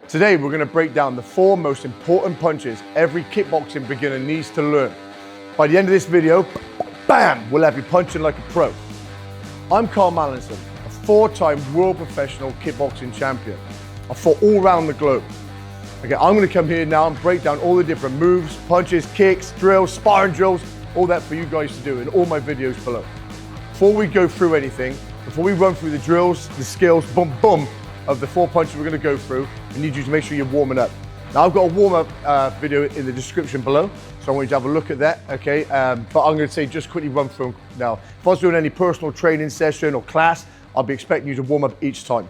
Today we're going to break down the 4 most important punches every kickboxing beginner needs to learn. By the end of this video, bam, we'll have you punching like a pro. I'm Carl Mallinson, a 4-time world professional kickboxing champion. I fought all around the globe. Okay, I'm going to come here now and break down all the different moves, punches, kicks, drills, sparring drills, all that for you guys to do in all my videos below. Before we go through anything, before we run through the drills, the skills, boom, boom, of the 4 punches we're going to go through, I need you to make sure you're warming up. Now I've got a warm-up video in the description below, so I want you to have a look at that, okay? But I'm going to say just quickly run through them now. If I was doing any personal training session or class, I'll be expecting you to warm up each time.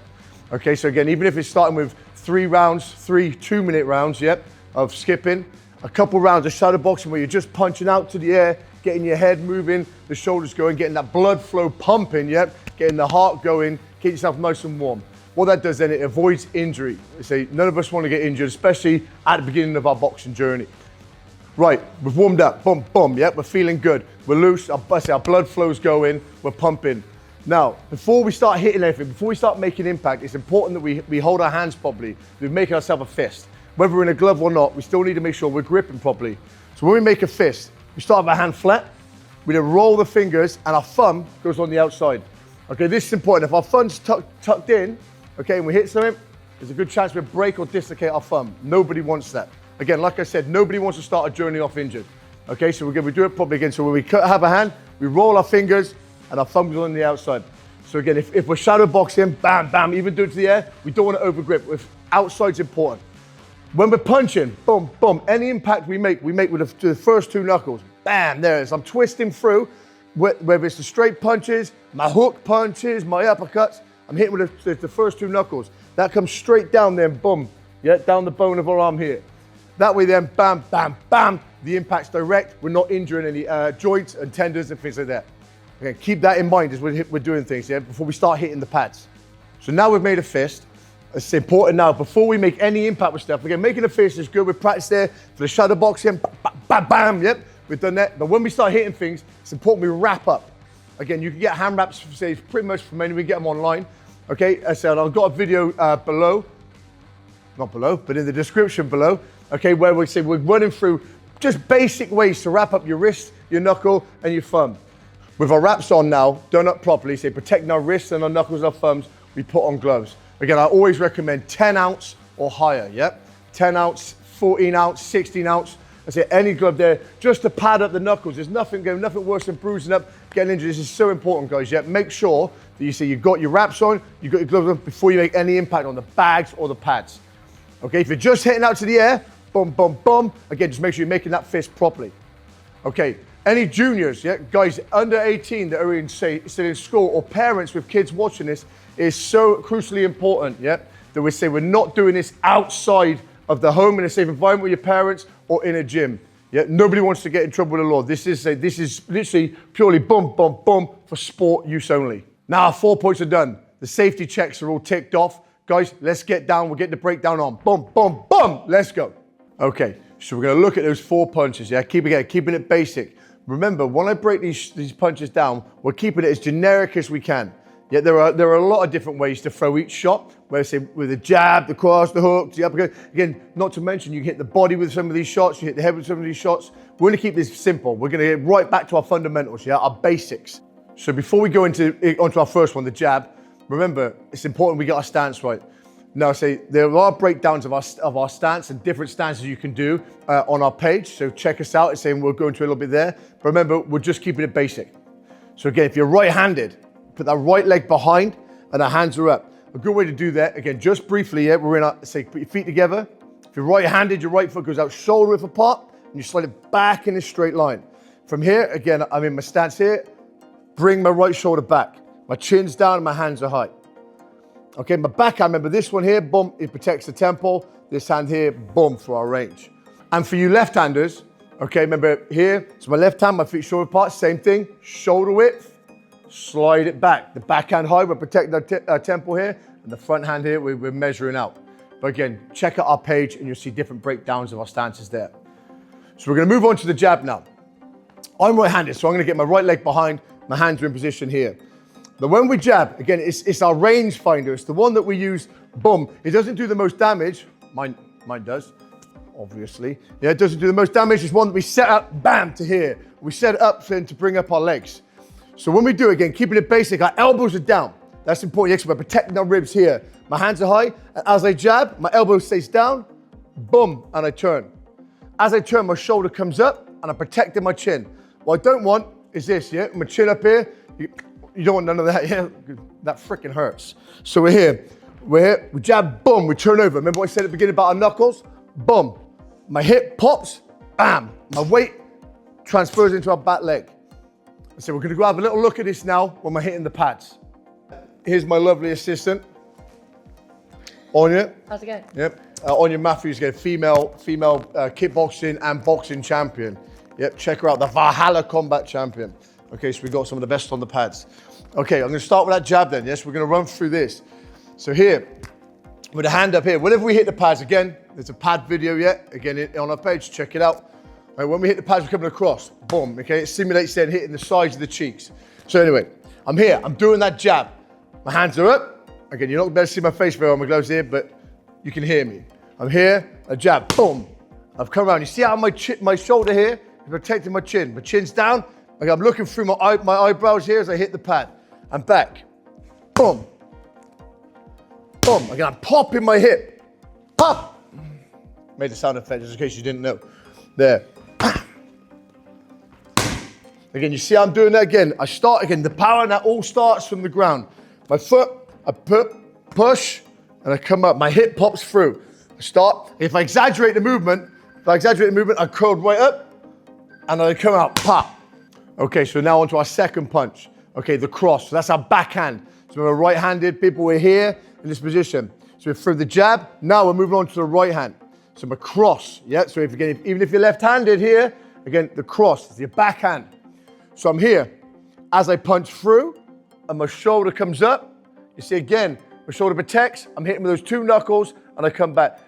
Okay, so again, even if it's starting with 3 rounds, 3 2-minute rounds, yep, of skipping, a couple rounds of shadow boxing where you're just punching out to the air, getting your head moving, the shoulders going, getting that blood flow pumping, yep, getting the heart going, get yourself nice and warm. What that does then, it avoids injury. They say none of us want to get injured, especially at the beginning of our boxing journey. Right, we've warmed up, boom, boom, yep, we're feeling good. We're loose, our blood flow's going, we're pumping. Now, before we start hitting anything, before we start making impact, it's important that we hold our hands properly. We make ourselves a fist. Whether we're in a glove or not, we still need to make sure we're gripping properly. So when we make a fist, we start with our hand flat, we then roll the fingers and our thumb goes on the outside. Okay, this is important. If our thumb's tucked in, okay, and we hit something, there's a good chance we'll break or dislocate our thumb. Nobody wants that. Again, like I said, nobody wants to start a journey off injured. Okay, so we're going to do it properly again. So when we have a hand, we roll our fingers and our thumb goes on the outside. So again, if we're shadow boxing, bam, bam, even do it to the air, we don't want to over grip. If outside's important. When we're punching, boom, boom, any impact we make with the first 2 knuckles. Bam, there it is. I'm twisting through, whether it's the straight punches, my hook punches, my uppercuts, I'm hitting with the first 2 knuckles. That comes straight down there, boom, yeah, down the bone of our arm here. That way then, bam, bam, bam, the impact's direct. We're not injuring any joints and tendons and things like that. Okay, keep that in mind as we're doing things, yeah, before we start hitting the pads. So now we've made a fist. It's important now, before we make any impact with stuff, again, making a fist is good. We practice there for the shadow boxing, bam, bam, bam, yep, we've done that. But when we start hitting things, it's important we wrap up. Again, you can get hand wraps, say, pretty much from anywhere, we get them online. Okay, as I said, I've got a video below, not below, but in the description below, okay, where we say we're running through just basic ways to wrap up your wrist, your knuckle, and your thumb. With our wraps on now, done up properly, say protecting our wrists and our knuckles and our thumbs, we put on gloves. Again, I always recommend 10 ounce or higher, yep? 10 ounce, 14 ounce, 16 ounce. I say any glove there, just to pad up the knuckles. There's nothing worse than bruising up, getting injured. This is so important, guys, yep? Make sure that you say you've got your wraps on, you've got your gloves on before you make any impact on the bags or the pads. Okay, if you're just hitting out to the air, boom, boom, boom, again, just make sure you're making that fist properly. Okay, any juniors, yeah, guys under 18 that are in, say, still in school, or parents with kids watching this, is so crucially important, yeah, that we say we're not doing this outside of the home in a safe environment with your parents or in a gym. Yeah, nobody wants to get in trouble with the law. This is literally purely boom, boom, boom for sport use only. Now our 4 points are done. The safety checks are all ticked off. Guys, let's get down. We'll get the breakdown on. Boom, boom, boom. Let's go. Okay, so we're going to look at those 4 punches. Yeah, keeping it basic. Remember, when I break these punches down, we're keeping it as generic as we can. Yeah, there are a lot of different ways to throw each shot. Where I say with the jab, the cross, the hook, the uppercut. Again, not to mention you hit the body with some of these shots, you hit the head with some of these shots. We're going to keep this simple. We're going to get right back to our fundamentals, yeah, our basics. So before we go onto our first one, the jab, remember it's important we get our stance right. Now, say there are breakdowns of our stance and different stances you can do on our page. So check us out. It's saying we'll go into a little bit there. But remember, we're just keeping it basic. So again, if you're right-handed, put that right leg behind and our hands are up. A good way to do that, again, just briefly, yeah, we're in our, say, put your feet together. If you're right-handed, your right foot goes out shoulder width apart and you slide it back in a straight line. From here, again, I'm in my stance here. Bring my right shoulder back. My chin's down and my hands are high. Okay, my backhand, remember this one here, boom, it protects the temple. This hand here, boom, for our range. And for you left-handers, okay, remember here, so my left hand, my feet shoulder apart, same thing, shoulder width, slide it back. The backhand high, we're protecting our temple here, and the front hand here, we're measuring out. But again, check out our page and you'll see different breakdowns of our stances there. So we're gonna move on to the jab now. I'm right-handed, so I'm gonna get my right leg behind, my hands are in position here. Now when we jab, again, it's our range finder. It's the one that we use, boom. It doesn't do the most damage, Mine does, obviously. Yeah, it doesn't do the most damage. It's one that we set up, bam, to here. We set it up to bring up our legs. So when we do it again, keeping it basic, our elbows are down. That's important, yes, we're protecting our ribs here. My hands are high, and as I jab, my elbow stays down, boom, and I turn. As I turn, my shoulder comes up, and I'm protecting my chin. What I don't want is this, yeah? My chin up here, you don't want none of that, yeah? That freaking hurts. So we're here, we jab, boom, we turn over. Remember what I said at the beginning about our knuckles? Boom. My hip pops, bam. My weight transfers into our back leg. So we're gonna go have a little look at this now when we're hitting the pads. Here's my lovely assistant, Anya. How's it going? Yep, Anya Matthews, again, female kickboxing and boxing champion. Yep, check her out, the Valhalla combat champion. Okay, so we got some of the best on the pads. Okay, I'm gonna start with that jab then, yes? We're gonna run through this. So here, with a hand up here, whenever we hit the pads, again, there's a pad video yet, again, on our page, check it out. Right, when we hit the pads, we're coming across, boom, okay? It simulates then hitting the sides of the cheeks. So anyway, I'm here, I'm doing that jab. My hands are up. Again, you're not gonna be able to see my face very well on my gloves here, but you can hear me. I'm here, a jab, boom. I've come around, you see how my shoulder here is protecting my chin. My chin's down, okay, I'm looking through my eyebrows here as I hit the pad. I'm back, boom. Boom, again, I'm popping my hip. Pop! Made the sound effect just in case you didn't know. There. Again, you see how I'm doing that again. I start again, the power and that all starts from the ground. My foot, I push, and I come up. My hip pops through. I start, if I exaggerate the movement, I curl right up, and I come out, pop. Okay, so now onto our second punch. Okay, the cross, so that's our backhand. So we're right-handed, people, we're here in this position. So we're through the jab, now we're moving on to the right hand. So my cross, yeah, so even if you're left-handed here, again, the cross is your backhand. So I'm here, as I punch through, and my shoulder comes up, you see again, my shoulder protects, I'm hitting with those two knuckles, and I come back.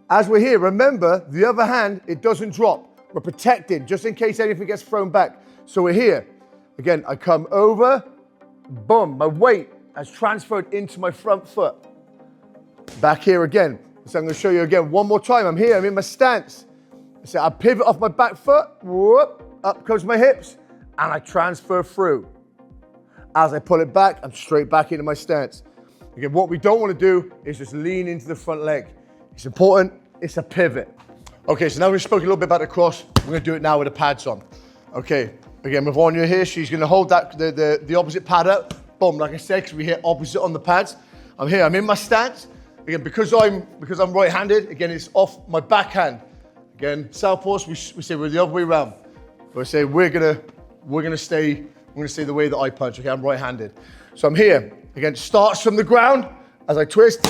As we're here, remember, the other hand, it doesn't drop. We're protected, just in case anything gets thrown back. So we're here. Again, I come over, boom, my weight has transferred into my front foot. Back here again. So I'm gonna show you again one more time. I'm here, I'm in my stance. So I pivot off my back foot, whoop, up comes my hips, and I transfer through. As I pull it back, I'm straight back into my stance. Again, what we don't want to do is just lean into the front leg. It's important, it's a pivot. Okay, so now we've spoken a little bit about the cross. We're gonna do it now with the pads on. Okay, again, with Anya here, she's gonna hold that the opposite pad up. Boom, like I said, because we hit opposite on the pads. I'm here, I'm in my stance. Again, because I'm right-handed, again, it's off my backhand. Again, southpaws, we say we're the other way around. We say we're gonna stay the way that I punch. Okay, I'm right-handed. So I'm here. Again, it starts from the ground as I twist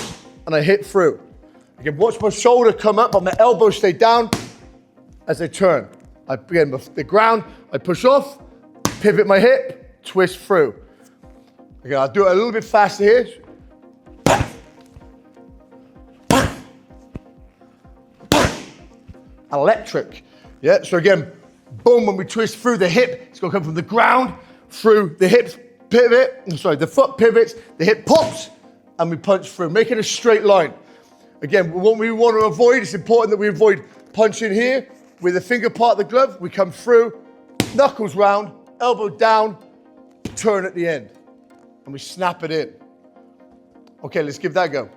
and I hit through. Again, watch my shoulder come up, but my elbows stay down as I turn. Again, the ground, I push off, pivot my hip, twist through. Again, I'll do it a little bit faster here. Electric. Yeah, so again, boom, when we twist through the hip, it's gonna come from the ground, through the hips, pivot, the foot pivots, the hip pops, and we punch through, making a straight line. Again, what we want to avoid, it's important that we avoid punching here with the finger part of the glove. We come through, knuckles round, elbow down, turn at the end, and we snap it in. Okay, let's give that a go.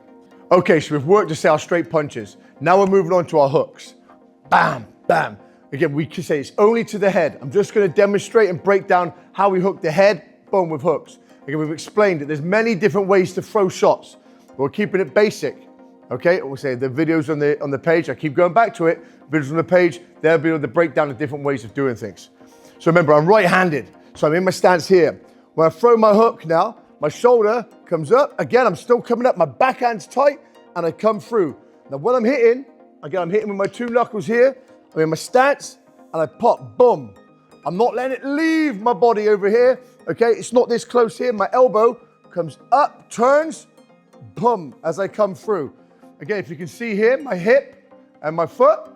Okay, so we've worked to say our straight punches. Now we're moving on to our hooks. Bam, bam. Again, we can say it's only to the head. I'm just going to demonstrate and break down how we hook the head, boom, with hooks. Again, we've explained that there's many different ways to throw shots. We're keeping it basic. Okay, we'll say the videos on the page, I keep going back to it, videos on the page, they'll be able to break down the different ways of doing things. So remember, I'm right-handed, so I'm in my stance here. When I throw my hook now, my shoulder comes up. Again, I'm still coming up, my backhand's tight, and I come through. Now when I'm hitting, again, I'm hitting with my two knuckles here, I'm in my stance, and I pop, boom. I'm not letting it leave my body over here, okay? It's not this close here, my elbow comes up, turns, boom, as I come through. Again, if you can see here, my hip and my foot,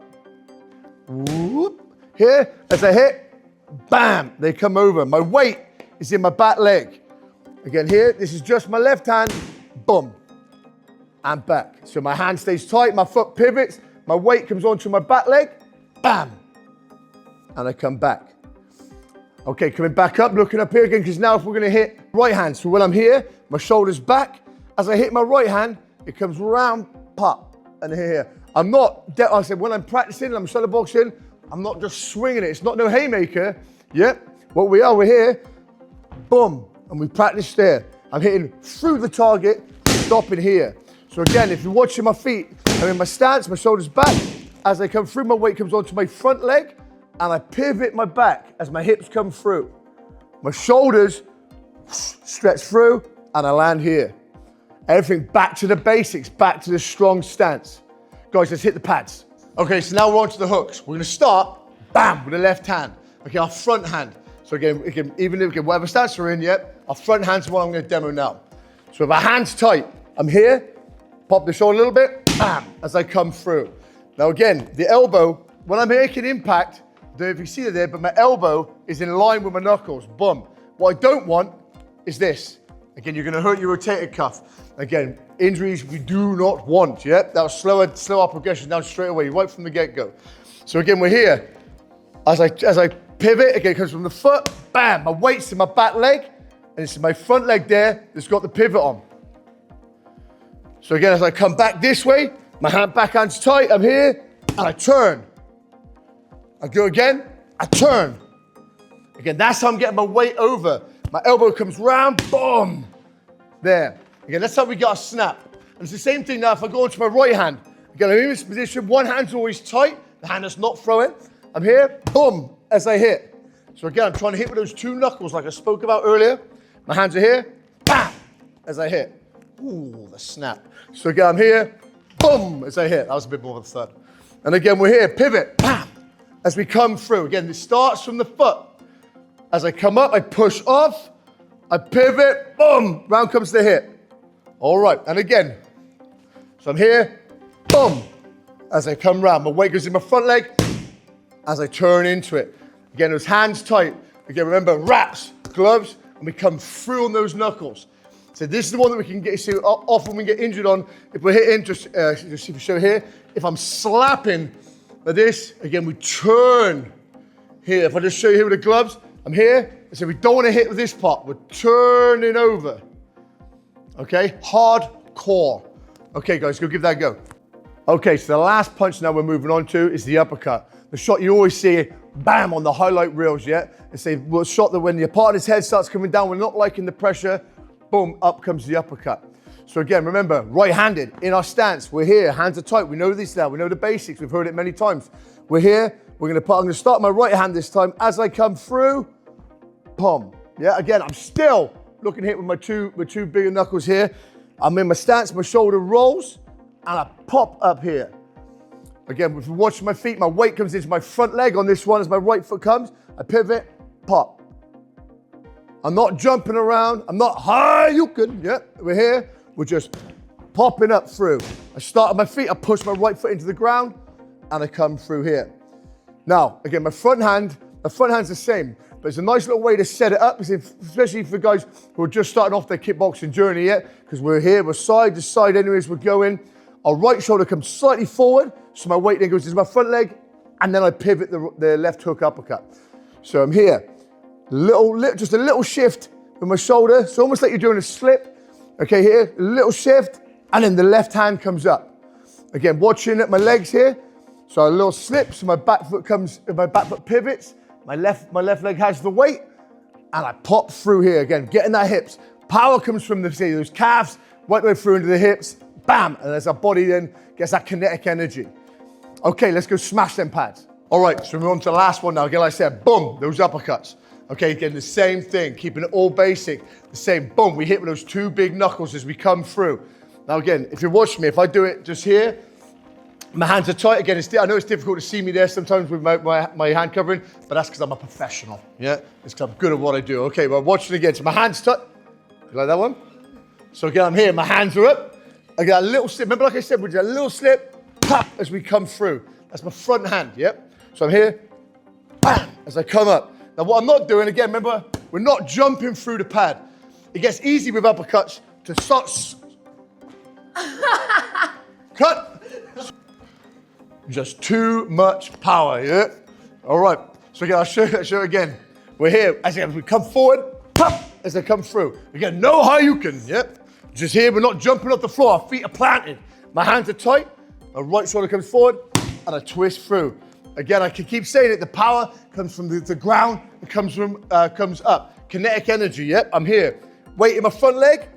whoop. Here, as I hit, bam, they come over. My weight is in my back leg. Again here, this is just my left hand, boom. and back. So my hand stays tight, my foot pivots, my weight comes onto my back leg, bam, and I come back. Okay, coming back up, looking up here again, because now if we're gonna hit right hand, so when I'm here, my shoulder's back, as I hit my right hand, it comes round, pop, and here. I'm not, I said, when I'm practicing, I'm shadow boxing, I'm not just swinging it. It's not no haymaker. Yep, what we are, we're here, boom, and we practice there. I'm hitting through the target, stopping here. So again, if you're watching my feet, I'm in my stance, my shoulder's back. As I come through, my weight comes onto my front leg, and I pivot my back as my hips come through. My shoulders stretch through, and I land here. Everything back to the basics, back to the strong stance. Guys, let's hit the pads. Okay, so now we're on to the hooks. We're gonna start, bam, with the left hand. Okay, our front hand. So again, even if whatever stance we're in, yep, our front hand's what I'm gonna demo now. So if our hand's tight, I'm here, pop the shoulder a little bit, bam, as I come through. Now again, the elbow, when I'm making impact, I don't know if you see it there, but my elbow is in line with my knuckles, boom. What I don't want is this. Again, you're gonna hurt your rotator cuff. Again, injuries we do not want, yeah? That'll slow our progression down straight away, right from the get-go. So again, we're here. As I pivot, again, it comes from the foot, bam, my weight's in my back leg, and it's my front leg there that's got the pivot on. So again, as I come back this way, my backhand's tight, I'm here, and I turn. I go again, I turn. Again, that's how I'm getting my weight over. My elbow comes round, boom, there. Again, that's how we got a snap. And it's the same thing now if I go onto my right hand. Again, I'm in this position, one hand's always tight, the hand that's not throwing. I'm here, boom, as I hit. So again, I'm trying to hit with those two knuckles like I spoke about earlier. My hands are here, bam, as I hit. Ooh, the snap. So again, I'm here, boom, as I hit. That was a bit more of a thud. And again, we're here, pivot, bam, as we come through. Again, this starts from the foot. As I come up, I push off, I pivot, boom, round comes the hip. All right, and again, so I'm here, boom, as I come round. My weight goes in my front leg, as I turn into it. Again, those hands tight. Again, remember, wraps, gloves, and we come through on those knuckles. So this is the one that we can get, so often we get injured on, if we're hitting, just see if we show here, if I'm slapping like this, again, we turn here. If I just show you here with the gloves, I'm here, so we don't want to hit with this part, we're turning over. Okay, hardcore. Okay, guys, go give that a go. Okay, so the last punch now we're moving on to is the uppercut. The shot you always see, bam, on the highlight reels, yeah? It's a shot that when the opponent's head starts coming down, we're not liking the pressure, boom, up comes the uppercut. So again, remember, right-handed, in our stance, we're here, hands are tight, we know this now, we know the basics, we've heard it many times. We're here, I'm gonna start my right hand this time. As I come through, boom. Yeah, again, I'm still looking to hit with my two bigger knuckles here. I'm in my stance, my shoulder rolls, and I pop up here. Again, if you watch my feet, my weight comes into my front leg on this one as my right foot comes. I pivot, pop. I'm not jumping around. I'm not high, you can, yeah, we're here. We're just popping up through. I start at my feet, I push my right foot into the ground, and I come through here. Now, again, my front hand's the same. But it's a nice little way to set it up, especially for guys who are just starting off their kickboxing journey yet, because we're here, we're side to side anyways, we're going. Our right shoulder comes slightly forward, so my weight then goes into my front leg, and then I pivot the left hook uppercut. So I'm here, just a little shift with my shoulder. It's almost like you're doing a slip. Okay, here, a little shift, and then the left hand comes up. Again, watching at my legs here. So a little slip, so my back foot pivots. My left leg has the weight, and I pop through here again, getting that hips. Power comes from those calves, right the way through into the hips, bam, and as our body then gets that kinetic energy. Okay, let's go smash them pads. All right, so we're on to the last one now. Again, like I said, boom, those uppercuts. Okay, again, the same thing, keeping it all basic. The same, boom, we hit with those two big knuckles as we come through. Now again, if you're watching me, if I do it just here, my hands are tight. Again, I know it's difficult to see me there sometimes with my hand covering, but that's because I'm a professional, yeah? It's because I'm good at what I do. Okay, well, watch it again. So my hand's tight. You like that one? So again, I'm here, my hands are up. I got a little slip. Remember, like I said, we do a little slip, pop, as we come through. That's my front hand, yep? So I'm here, bam, as I come up. Now, what I'm not doing, again, remember, we're not jumping through the pad. It gets easy with uppercuts to start Cut. Just too much power, yeah? All right, so again, I'll show you again. We're here, as we come forward, pop, as they come through. Again, know how you can, yeah? Just here, we're not jumping off the floor, our feet are planted. My hands are tight, my right shoulder comes forward, and I twist through. Again, I can keep saying it, the power comes from the ground, it comes up. Kinetic energy, yeah? I'm here. Weight in my front leg,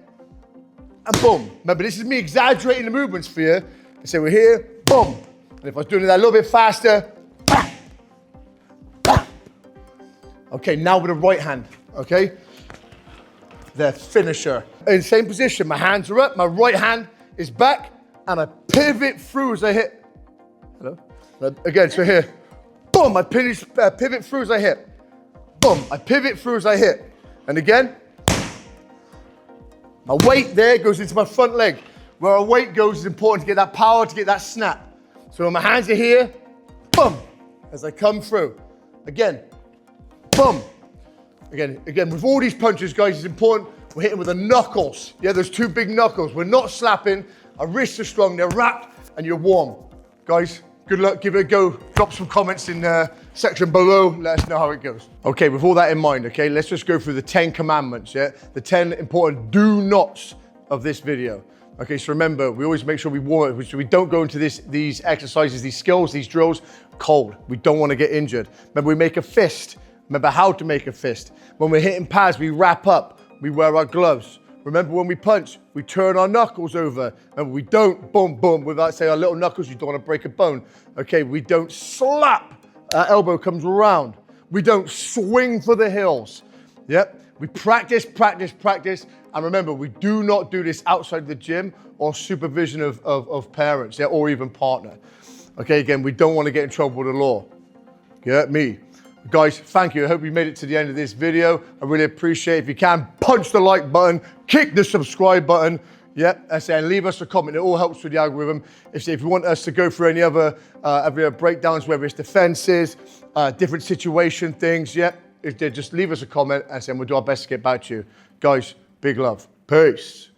and boom. Remember, this is me exaggerating the movements for you. I say we're here, boom. And if I was doing that a little bit faster, bam, bam. Okay, now with the right hand, okay? The finisher. In the same position, my hands are up, my right hand is back, and I pivot through as I hit. Hello? Again, so here, boom, I pivot through as I hit. Boom, I pivot through as I hit. And again, my weight there goes into my front leg. Where our weight goes is important to get that power, to get that snap. So when my hands are here, boom, as I come through. Again, boom. Again, with all these punches, guys, it's important we're hitting with the knuckles. Yeah, there's two big knuckles. We're not slapping, our wrists are strong, they're wrapped, and you're warm. Guys, good luck, give it a go. Drop some comments in the section below, let us know how it goes. Okay, with all that in mind, okay, let's just go through the 10 commandments, yeah? The 10 important do nots of this video. Okay, so remember, we always make sure we warm it, so we don't go into these exercises, these skills, these drills, cold. We don't want to get injured. Remember, we make a fist. Remember how to make a fist. When we're hitting pads, we wrap up, we wear our gloves. Remember when we punch, we turn our knuckles over. And we don't boom, boom, without say our little knuckles, you don't want to break a bone. Okay, we don't slap, our elbow comes around. We don't swing for the hills. Yep, we practice. And remember, we do not do this outside the gym or supervision of parents, yeah, or even partner. Okay, again, we don't want to get in trouble with the law. Get me? Guys, thank you. I hope you made it to the end of this video. I really appreciate it. If you can, punch the like button, kick the subscribe button. Yep, and leave us a comment. It all helps with the algorithm. If you want us to go through any other breakdowns, whether it's defenses, different situation things, yep, just leave us a comment and we'll do our best to get back to you. Guys, big love. Peace.